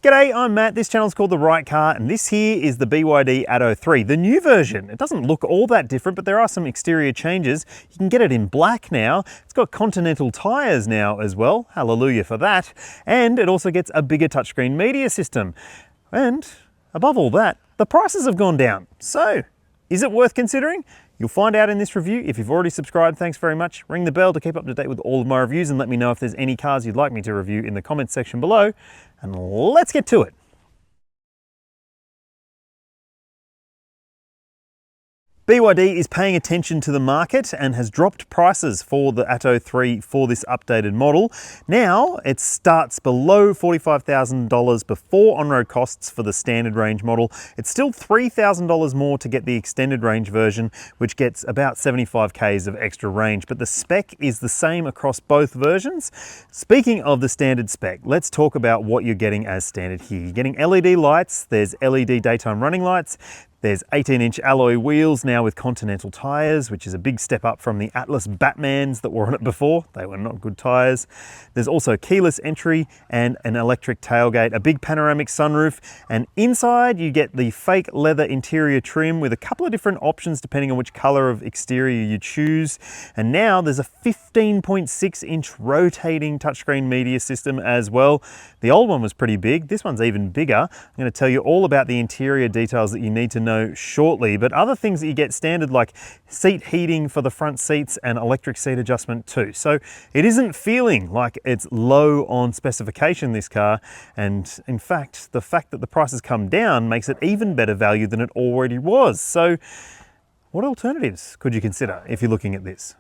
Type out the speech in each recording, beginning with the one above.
G'day, I'm Matt. This channel is called The Right Car, and this here is the BYD Atto 3, the new version. It doesn't look all that different, but there are some exterior changes. You can get it in black now. It's got Continental tyres now as well. Hallelujah for that. And it also gets a bigger touchscreen media system. And above all that, the prices have gone down. So, is it worth considering? You'll find out in this review. If you've already subscribed, thanks very much. Ring the bell to keep up to date with all of my reviews and let me know if there's any cars you'd like me to review in the comments section below. And let's get to it. BYD is paying attention to the market and has dropped prices for the Atto 3 for this updated model. Now it starts below $45,000 before on-road costs for the standard range model. It's still $3,000 more to get the extended range version, which gets about 75 k's of extra range, but the spec is the same across both versions. Speaking of the standard spec, let's talk about what you're getting as standard here. You're getting LED lights, there's LED daytime running lights, there's 18-inch alloy wheels now with Continental tyres, which is a big step up from the Atlas Batmans that were on it before. They were not good tyres. There's also keyless entry and an electric tailgate, a big panoramic sunroof, and inside you get the fake leather interior trim with a couple of different options depending on which colour of exterior you choose. And now there's a 15.6-inch rotating touchscreen media system as well. The old one was pretty big. This one's even bigger. I'm going to tell you all about the interior details that you need to know shortly, but other things that you get standard like seat heating for the front seats and electric seat adjustment too. So it isn't feeling like it's low on specification, this car, and in fact the fact that the price has come down makes it even better value than it already was. So what alternatives could you consider if you're looking at this?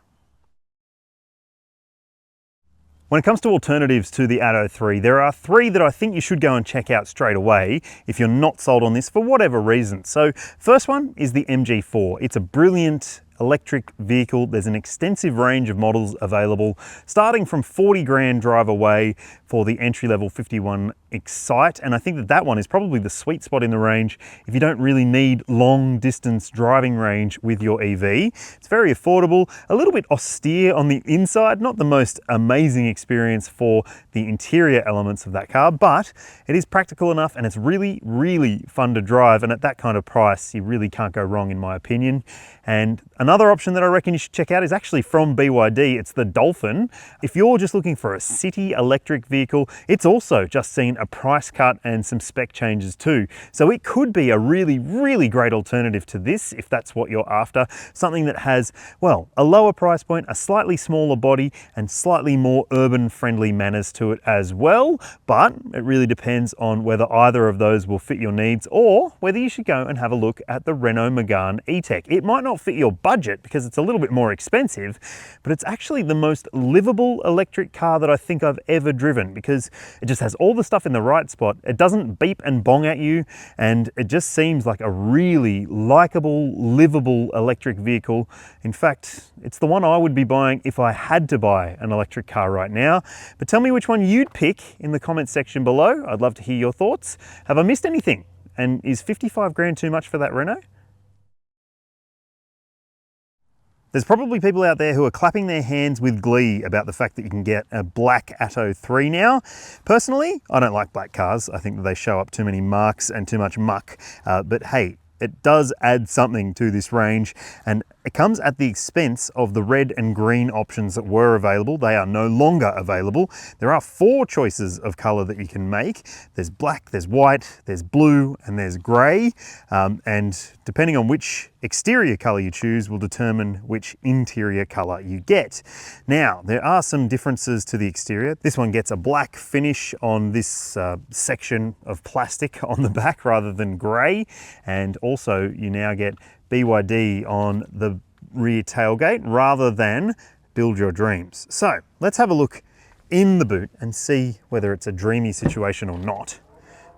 When it comes to alternatives to the Atto 3, there are three that I think you should go and check out straight away if you're not sold on this for whatever reason. So first one is the MG4. It's a brilliant electric vehicle. There's an extensive range of models available, starting from 40 grand drive away for the entry-level 51 Excite, and I think that that one is probably the sweet spot in the range if you don't really need long distance driving range with your EV. It's very affordable, a little bit austere on the inside, not the most amazing experience for the interior elements of that car, but it is practical enough and it's really, really fun to drive, and at that kind of price you really can't go wrong in my opinion. And another option that I reckon you should check out is actually from BYD. It's the Dolphin. If you're just looking for a city electric vehicle, it's also just seen a price cut and some spec changes too. So it could be a really, really great alternative to this if that's what you're after. Something that has, well, a lower price point, a slightly smaller body, and slightly more urban friendly manners to it as well. But it really depends on whether either of those will fit your needs or whether you should go and have a look at the Renault Megane E-Tech. It might not fit your budget because it's a little bit more expensive, but it's actually the most livable electric car that I think I've ever driven because it just has all the stuff in the right spot. It doesn't beep and bong at you, and it just seems like a really likable, livable electric vehicle. In fact, it's the one I would be buying if I had to buy an electric car right now. But tell me which one you'd pick in the comments section below. I'd love to hear your thoughts. Have I missed anything? And is 55 grand too much for that Renault? There's probably people out there who are clapping their hands with glee about the fact that you can get a black Atto 3 now. Personally, I don't like black cars. I think that they show up too many marks and too much muck. But hey, it does add something to this range, and it comes at the expense of the red and green options that were available. They are no longer available. There are 4 choices of color that you can make. There's black, there's white, there's blue, and there's gray. And depending on which exterior color you choose will determine which interior color you get. Now, there are some differences to the exterior. This one gets a black finish on this section of plastic on the back rather than gray. And also you now get BYD on the rear tailgate rather than build your dreams. So let's have a look in the boot and see whether it's a dreamy situation or not.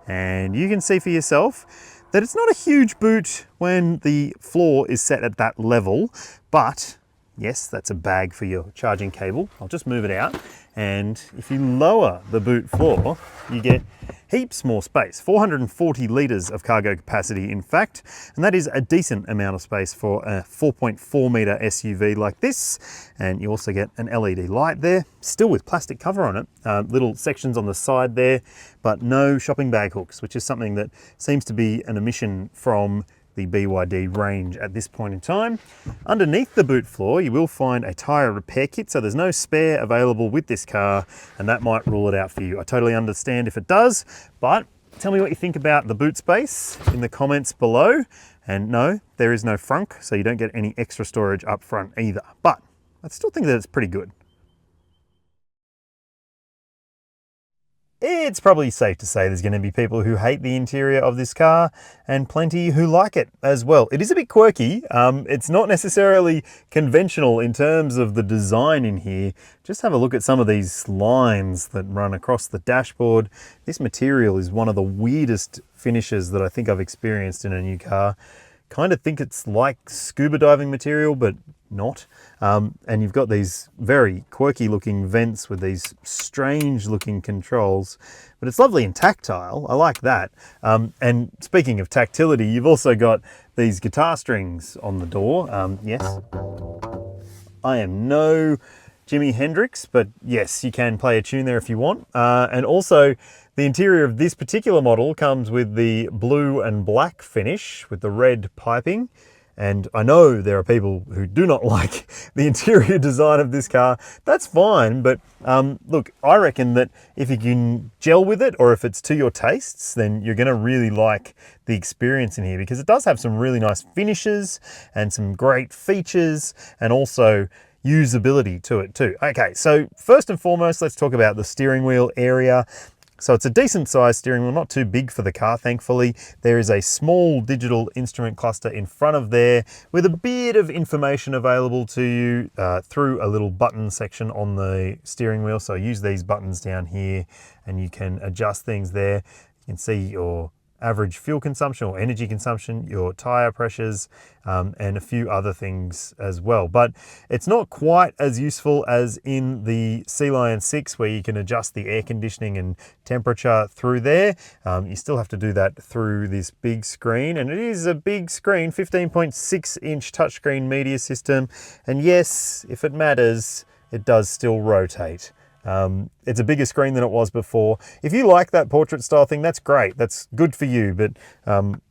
And you can see for yourself that it's not a huge boot when the floor is set at that level, but Yes, that's a bag for your charging cable. I'll just move it out. And if you lower the boot floor, you get heaps more space, 440 litres of cargo capacity in fact, and that is a decent amount of space for a 4.4 metre SUV like this. And you also get an LED light there, still with plastic cover on it, little sections on the side there, but no shopping bag hooks, which is something that seems to be an omission from the BYD range at this point in time. Underneath the boot floor, you will find a tyre repair kit, so there's no spare available with this car, and that might rule it out for you. I totally understand if it does, but tell me what you think about the boot space in the comments below. And no, there is no frunk, so you don't get any extra storage up front either, but I still think that it's pretty good. It's probably safe to say there's going to be people who hate the interior of this car and plenty who like it as well. It is a bit quirky. It's not necessarily conventional in terms of the design in here. Just have a look at some of these lines that run across the dashboard. This material is one of the weirdest finishes that I think I've experienced in a new car. Kind of think it's like scuba diving material, but not. And you've got these very quirky looking vents with these strange looking controls, but it's lovely and tactile. I like that. And speaking of tactility, you've also got these guitar strings on the door. Yes, I am no Jimi Hendrix, but yes, you can play a tune there if you want. And also, the interior of this particular model comes with the blue and black finish with the red piping. And I know there are people who do not like the interior design of this car. That's fine, but look, I reckon that if you can gel with it, or if it's to your tastes, then you're gonna really like the experience in here, because it does have some really nice finishes and some great features, and also usability to it too. Okay, so first and foremost, let's talk about the steering wheel area. So it's a decent sized steering wheel, not too big for the car, thankfully. There is a small digital instrument cluster in front of there with a bit of information available to you through a little button section on the steering wheel. So use these buttons down here and you can adjust things there. You can see your average fuel consumption or energy consumption, your tire pressures, and a few other things as well. But it's not quite as useful as in the Sea Lion 6, where you can adjust the air conditioning and temperature through there. You still have to do that through this big screen, and it is a big screen, 15.6-inch touchscreen media system. And yes, if it matters, it does still rotate. It's a bigger screen than it was before. If you like that portrait style thing, that's great. That's good for you. But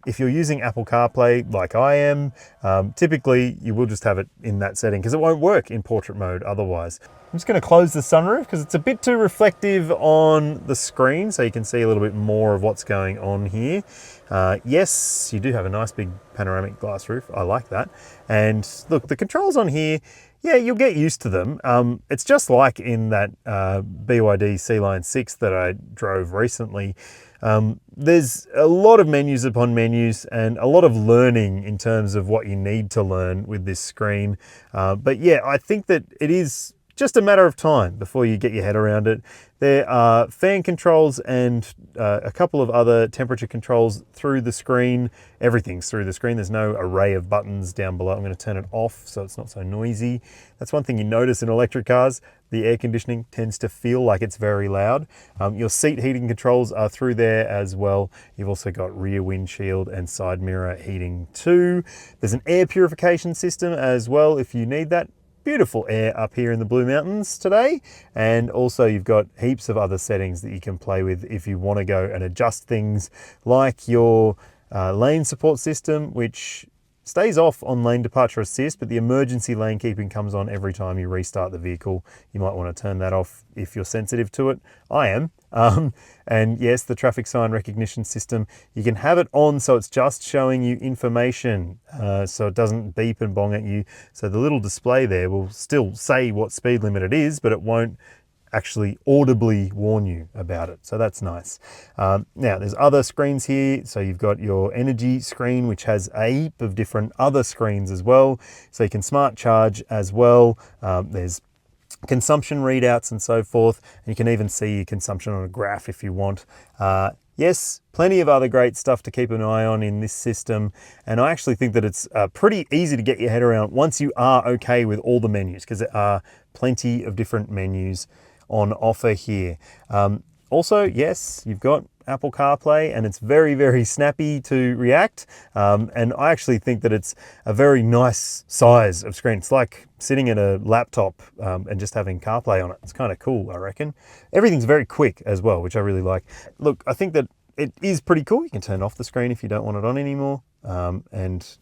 if you're using Apple CarPlay like I am, typically you will just have it in that setting because it won't work in portrait mode otherwise. I'm just going to close the sunroof because it's a bit too reflective on the screen, so you can see a little bit more of what's going on here. Yes, you do have a nice big panoramic glass roof. I like that. And look, the controls on here, yeah, you'll get used to them. It's just like in that BYD Sea Lion 6 that I drove recently. There's a lot of menus upon menus and a lot of learning in terms of what you need to learn with this screen. But yeah, I think that it is just a matter of time before you get your head around it. There are fan controls and a couple of other temperature controls through the screen. Everything's through the screen. There's no array of buttons down below. I'm going to turn it off so it's not so noisy. That's one thing you notice in electric cars. The air conditioning tends to feel like it's very loud. Your seat heating controls are through there as well. You've also got rear windshield and side mirror heating too. There's an air purification system as well if you need that. Beautiful air up here in the Blue Mountains today. And also you've got heaps of other settings that you can play with if you want to go and adjust things like your lane support system, which stays off on lane departure assist, but the emergency lane keeping comes on every time you restart the vehicle. You might want to turn that off if you're sensitive to it. I am. And yes, the traffic sign recognition system, you can have it on so it's just showing you information, so it doesn't beep and bong at you. So the little display there will still say what speed limit it is, but it won't actually audibly warn you about it. So that's nice. Now there's other screens here. So you've got your energy screen, which has a heap of different other screens as well. So you can smart charge as well. There's consumption readouts and so forth. And you can even see your consumption on a graph if you want. Yes, plenty of other great stuff to keep an eye on in this system, and I actually think that it's pretty easy to get your head around once you are okay with all the menus, because there are plenty of different menus on offer here. Also, yes, you've got Apple CarPlay, and it's very, very snappy to react. And I actually think that it's a very nice size of screen. It's like sitting at a laptop and just having CarPlay on it. It's kind of cool, I reckon. Everything's very quick as well, which I really like. Look, I think that it is pretty cool. You can turn off the screen if you don't want it on anymore, and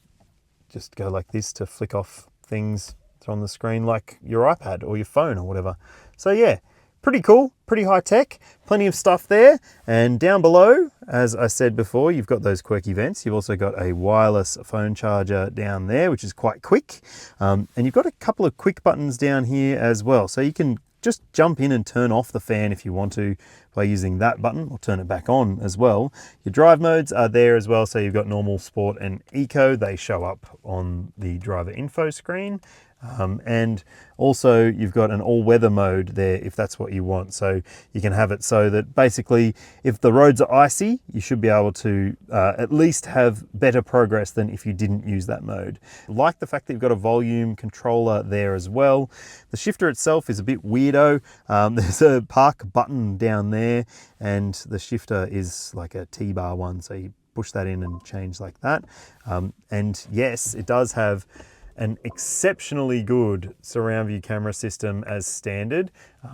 just go like this to flick off things on the screen like your iPad or your phone or whatever. So yeah, pretty cool, pretty high tech, plenty of stuff there. And down below, as I said before, you've got those quirky vents. You've also got a wireless phone charger down there, which is quite quick. And you've got a couple of quick buttons down here as well. So you can just jump in and turn off the fan if you want to by using that button, or turn it back on as well. Your drive modes are there as well. So you've got normal, sport and eco. They show up on the driver info screen. And also you've got an all-weather mode there if that's what you want. So you can have it so that basically if the roads are icy, you should be able to at least have better progress than if you didn't use that mode. Like the fact that you've got a volume controller there as well. The shifter itself is a bit weirdo. There's a park button down there, and the shifter is like a T-bar one, so you push that in and change like that. And yes, it does have an exceptionally good surround view camera system as standard.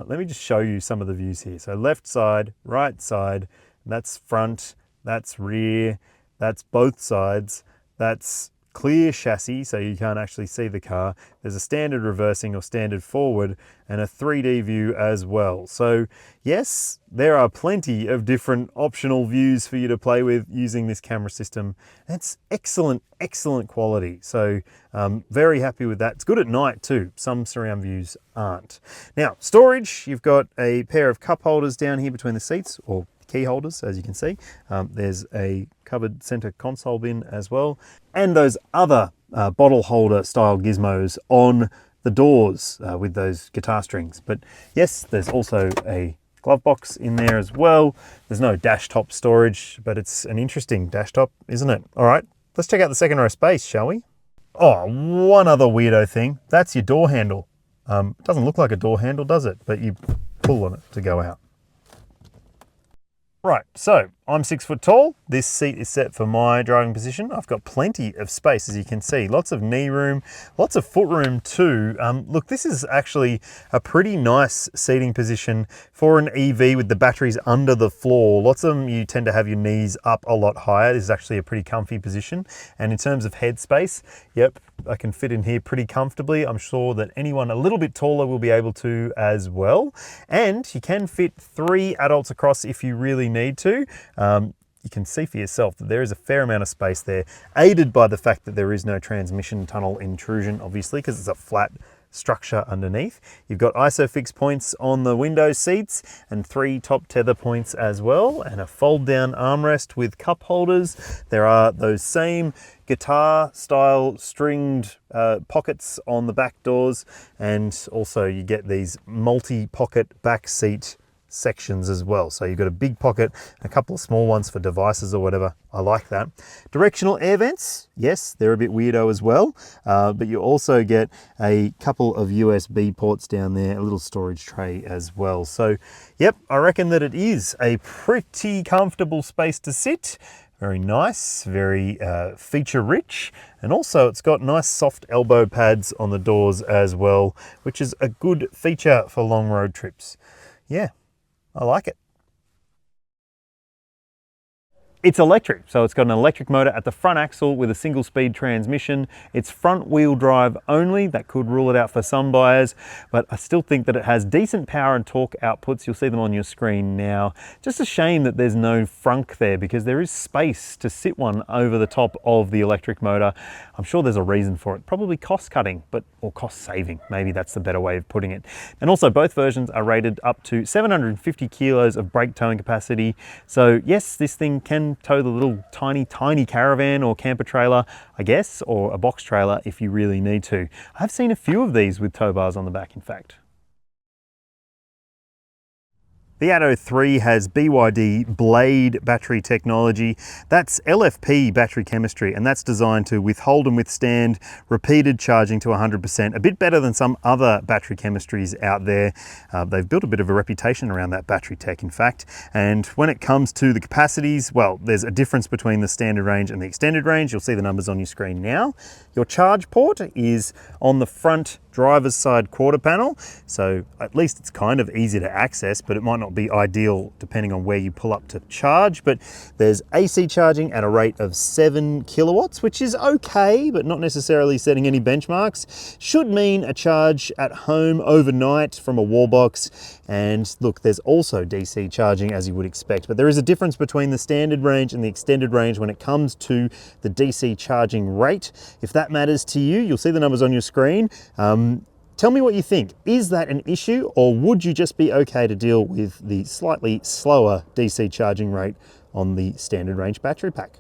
Let me just show you some of the views here. So left side, right side, that's front, that's rear, that's both sides, that's clear chassis, so you can't actually see the car. There's a standard reversing or standard forward, and a 3D view as well. So yes, there are plenty of different optional views for you to play with using this camera system. It's excellent, excellent quality. So very happy with that. It's good at night too. Some surround views aren't. Now, storage, you've got a pair of cup holders down here between the seats, or key holders, as you can see. There's a covered center console bin as well, and those other bottle holder style gizmos on the doors with those guitar strings. But yes, there's also a glove box in there as well. There's no dash top storage, but it's an interesting dash top, isn't it? All right, let's check out the second row space, shall we? Oh, one other weirdo thing. That's your door handle. It doesn't look like a door handle, does it? But you pull on it to go out. Right, so I'm 6 foot tall. This seat is set for my driving position. I've got plenty of space, as you can see. Lots of knee room, lots of foot room too. Look, this is actually a pretty nice seating position for an EV with the batteries under the floor. Lots of them, you tend to have your knees up a lot higher. This is actually a pretty comfy position. And in terms of head space, yep, I can fit in here pretty comfortably. I'm sure that anyone a little bit taller will be able to as well. And you can fit 3 adults across if you really need to. You can see for yourself that there is a fair amount of space there, aided by the fact that there is no transmission tunnel intrusion, obviously, because it's a flat structure underneath. You've got ISOFIX points on the window seats and 3 top tether points as well, and a fold down armrest with cup holders. There are those same guitar style stringed pockets on the back doors, and also you get these multi-pocket back seat sections as well. So you've got a big pocket, a couple of small ones for devices or whatever. I like that. Directional air vents, yes, they're a bit weirdo as well, but you also get a couple of USB ports down there, a little storage tray as well. So yep, I reckon that it is a pretty comfortable space to sit. Very nice, very feature rich, and also it's got nice soft elbow pads on the doors as well, which is a good feature for long road trips. Yeah, I like it. It's electric, so it's got an electric motor at the front axle with a single speed transmission. It's front wheel drive only. That could rule it out for some buyers, but I still think that it has decent power and torque outputs. You'll see them on your screen now. Just a shame that there's no frunk there, because there is space to sit one over the top of the electric motor. I'm sure there's a reason for it. Probably cost cutting, or cost saving. Maybe that's the better way of putting it. And also both versions are rated up to 750 kilos of brake towing capacity. So yes, this thing can tow the little tiny caravan or camper trailer, I guess, or a box trailer if you really need to. I've seen a few of these with tow bars on the back, in fact. The Atto 3 has BYD Blade battery technology. That's LFP battery chemistry, and that's designed to withhold and withstand repeated charging to 100%, a bit better than some other battery chemistries out there. They've built a bit of a reputation around that battery tech, in fact. And when it comes to the capacities, well, there's a difference between the standard range and the extended range. You'll see the numbers on your screen now. Your charge port is on the front driver's side quarter panel, so at least it's kind of easy to access, but it might not be ideal depending on where you pull up to charge. But there's AC charging at a rate of 7 kilowatts, which is okay, but not necessarily setting any benchmarks. Should mean a charge at home overnight from a wall box. And look, there's also DC charging, as you would expect, but there is a difference between the standard range and the extended range when it comes to the DC charging rate. If that matters to you, you'll see the numbers on your screen. Tell me what you think. Is that an issue, or would you just be okay to deal with the slightly slower DC charging rate on the standard range battery pack?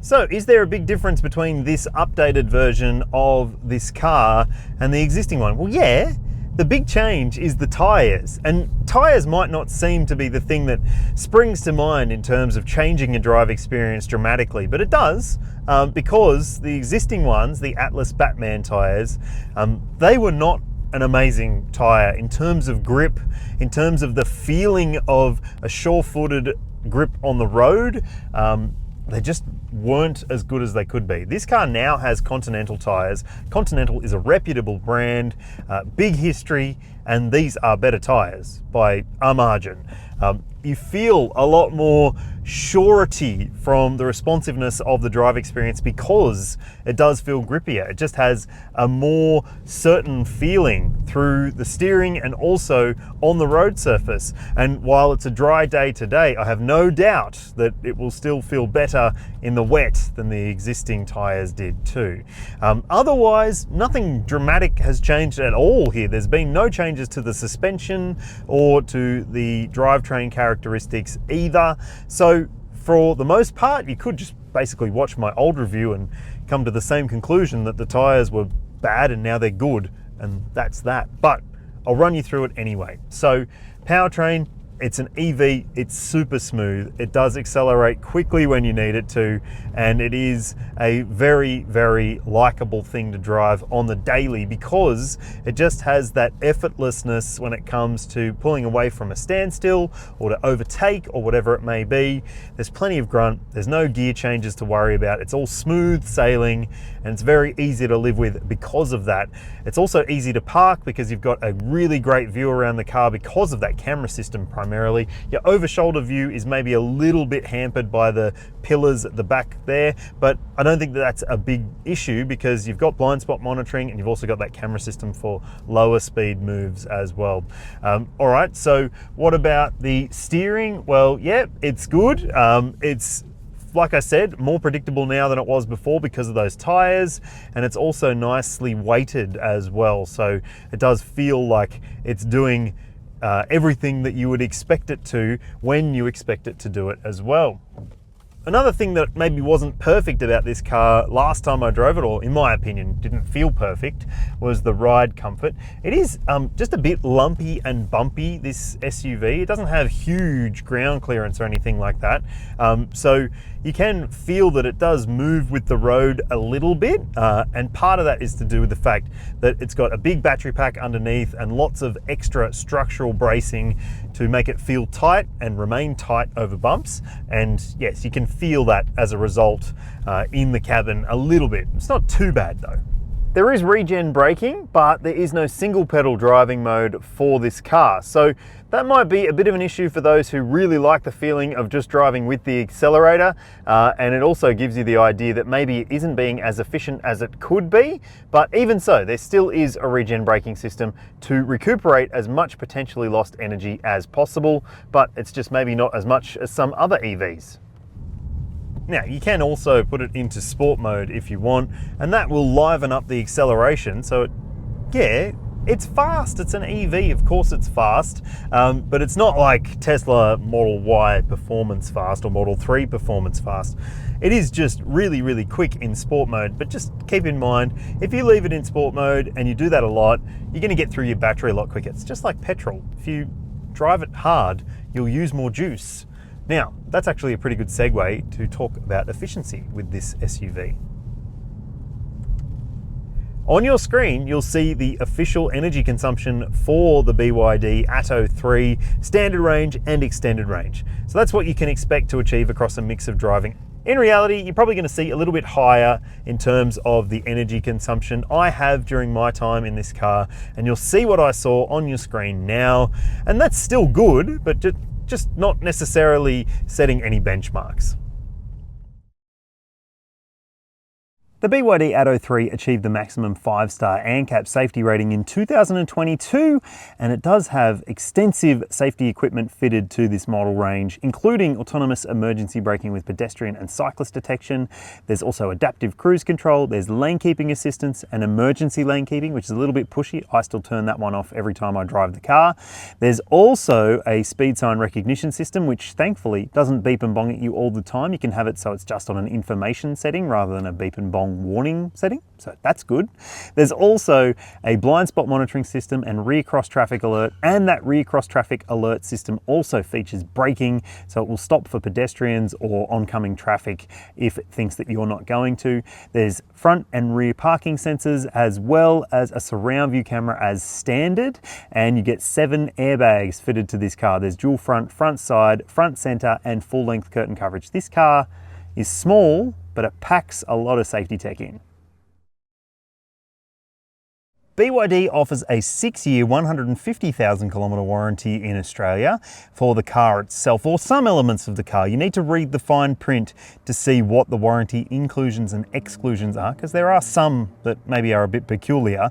So, is there a big difference between this updated version of this car and the existing one? Well, yeah. The big change is the tyres, and tyres might not seem to be the thing that springs to mind in terms of changing your drive experience dramatically, but it does, because the existing ones, the Atlas Batman tyres, they were not an amazing tyre in terms of grip, in terms of the feeling of a sure-footed grip on the road. They just weren't as good as they could be. This car now has Continental tyres. Continental is a reputable brand, big history, and these are better tyres by a margin. You feel a lot more surety from the responsiveness of the drive experience because it does feel grippier. It just has a more certain feeling through the steering and also on the road surface. And while it's a dry day today, I have no doubt that it will still feel better in the wet than the existing tyres did too. Otherwise, nothing dramatic has changed at all here. There's been no changes to the suspension or to the drivetrain characteristics either. So for the most part, you could just basically watch my old review and come to the same conclusion that the tyres were bad and now they're good, and that's that. But I'll run you through it anyway. So powertrain, it's an EV, it's super smooth, it does accelerate quickly when you need it to, and it is a very, very likable thing to drive on the daily because it just has that effortlessness when it comes to pulling away from a standstill or to overtake or whatever it may be. There's plenty of grunt, there's no gear changes to worry about, it's all smooth sailing, and it's very easy to live with because of that. It's also easy to park because you've got a really great view around the car because of that camera system primarily. Your over-shoulder view is maybe a little bit hampered by the pillars at the back there, but I don't think that that's a big issue because you've got blind spot monitoring and you've also got that camera system for lower speed moves as well. All right, so what about the steering? Well, yeah, it's good. It's, like I said, more predictable now than it was before because of those tyres, and it's also nicely weighted as well. So it does feel like it's doing everything that you would expect it to when you expect it to do it as well. Another thing that maybe wasn't perfect about this car last time I drove it, or in my opinion didn't feel perfect, was the ride comfort. It is just a bit lumpy and bumpy, this SUV. It doesn't have huge ground clearance or anything like that. So you can feel that it does move with the road a little bit, and part of that is to do with the fact that it's got a big battery pack underneath and lots of extra structural bracing to make it feel tight and remain tight over bumps. And yes, you can feel that as a result in the cabin a little bit. It's not too bad though. There is regen braking, but there is no single pedal driving mode for this car. So that might be a bit of an issue for those who really like the feeling of just driving with the accelerator. And it also gives you the idea that maybe it isn't being as efficient as it could be. But even so, there still is a regen braking system to recuperate as much potentially lost energy as possible, but it's just maybe not as much as some other EVs. Now, you can also put it into sport mode if you want, and that will liven up the acceleration. So, yeah, It's fast, it's an EV, of course it's fast, but it's not like Tesla Model Y performance fast or Model 3 performance fast. It is just really, really quick in sport mode, but just keep in mind, if you leave it in sport mode and you do that a lot, you're gonna get through your battery a lot quicker. It's just like petrol. If you drive it hard, you'll use more juice. Now, that's actually a pretty good segue to talk about efficiency with this SUV. On your screen, you'll see the official energy consumption for the BYD Atto 3 standard range and extended range. So that's what you can expect to achieve across a mix of driving. In reality, you're probably going to see a little bit higher in terms of the energy consumption I have during my time in this car, and you'll see what I saw on your screen now. And that's still good, but just not necessarily setting any benchmarks. The BYD Atto 3 achieved the maximum 5-star ANCAP safety rating in 2022, and it does have extensive safety equipment fitted to this model range, including autonomous emergency braking with pedestrian and cyclist detection. There's also adaptive cruise control, there's lane keeping assistance and emergency lane keeping, which is a little bit pushy. I still turn that one off every time I drive the car. There's also a speed sign recognition system, which thankfully doesn't beep and bong at you all the time. You can have it so it's just on an information setting rather than a beep and bong warning setting, so that's good. There's also a blind spot monitoring system and rear cross traffic alert, and that rear cross traffic alert system also features braking, so it will stop for pedestrians or oncoming traffic if it thinks that you're not going to. There's front and rear parking sensors, as well as a surround view camera as standard, and you get 7 airbags fitted to this car. There's dual front, front side, front center, and full length curtain coverage. This car is small, but it packs a lot of safety tech in. BYD offers a 6-year, 150,000 kilometre warranty in Australia for the car itself, or some elements of the car. You need to read the fine print to see what the warranty inclusions and exclusions are, because there are some that maybe are a bit peculiar.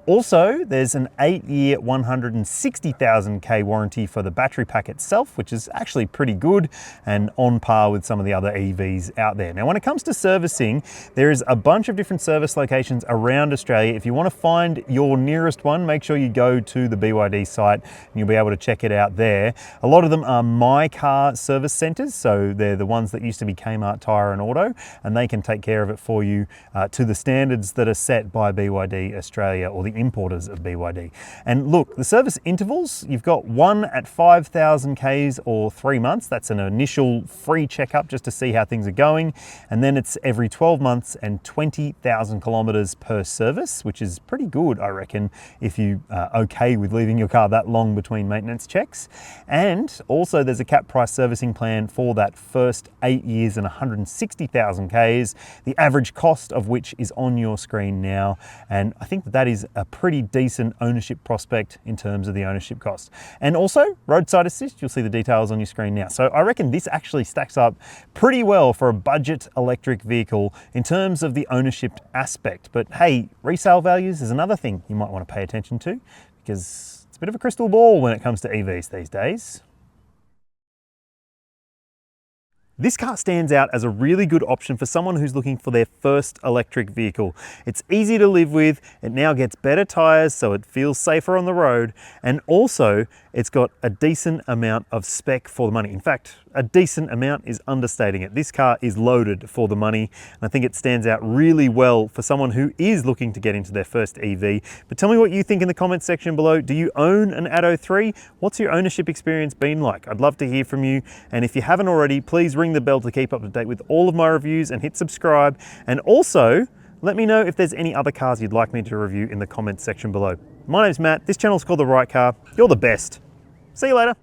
Also, there's an 8-year, 160,000 K warranty for the battery pack itself, which is actually pretty good and on par with some of the other EVs out there. Now, when it comes to servicing, there is a bunch of different service locations around Australia. If you want to find your nearest one, make sure you go to the BYD site and you'll be able to check it out there. A lot of them are My Car service centres, so they're the ones that used to be Kmart Tyre and Auto, and they can take care of it for you to the standards that are set by BYD Australia, or the importers of BYD. And look, the service intervals, you've got one at 5,000 Ks or 3 months. That's an initial free checkup just to see how things are going. And then it's every 12 months and 20,000 kilometres per service, which is pretty good, I reckon, if you are okay with leaving your car that long between maintenance checks. And also there's a cap price servicing plan for that first 8 years and 160,000 Ks, the average cost of which is on your screen now. And I think that is a pretty decent ownership prospect in terms of the ownership cost. And also roadside assist, you'll see the details on your screen now. So I reckon this actually stacks up pretty well for a budget electric vehicle in terms of the ownership aspect. But hey, resale values is another thing you might want to pay attention to, because it's a bit of a crystal ball when it comes to EVs these days. This car stands out as a really good option for someone who's looking for their first electric vehicle. It's easy to live with, it now gets better tyres so it feels safer on the road, and also it's got a decent amount of spec for the money. In fact, a decent amount is understating it. This car is loaded for the money, and I think it stands out really well for someone who is looking to get into their first EV. But tell me what you think in the comments section below. Do you own an Atto 3? What's your ownership experience been like? I'd love to hear from you, and if you haven't already, please ring the bell to keep up to date with all of my reviews and hit subscribe. And also, let me know if there's any other cars you'd like me to review in the comments section below. My name's Matt, this channel's called The Right Car. You're the best. See you later.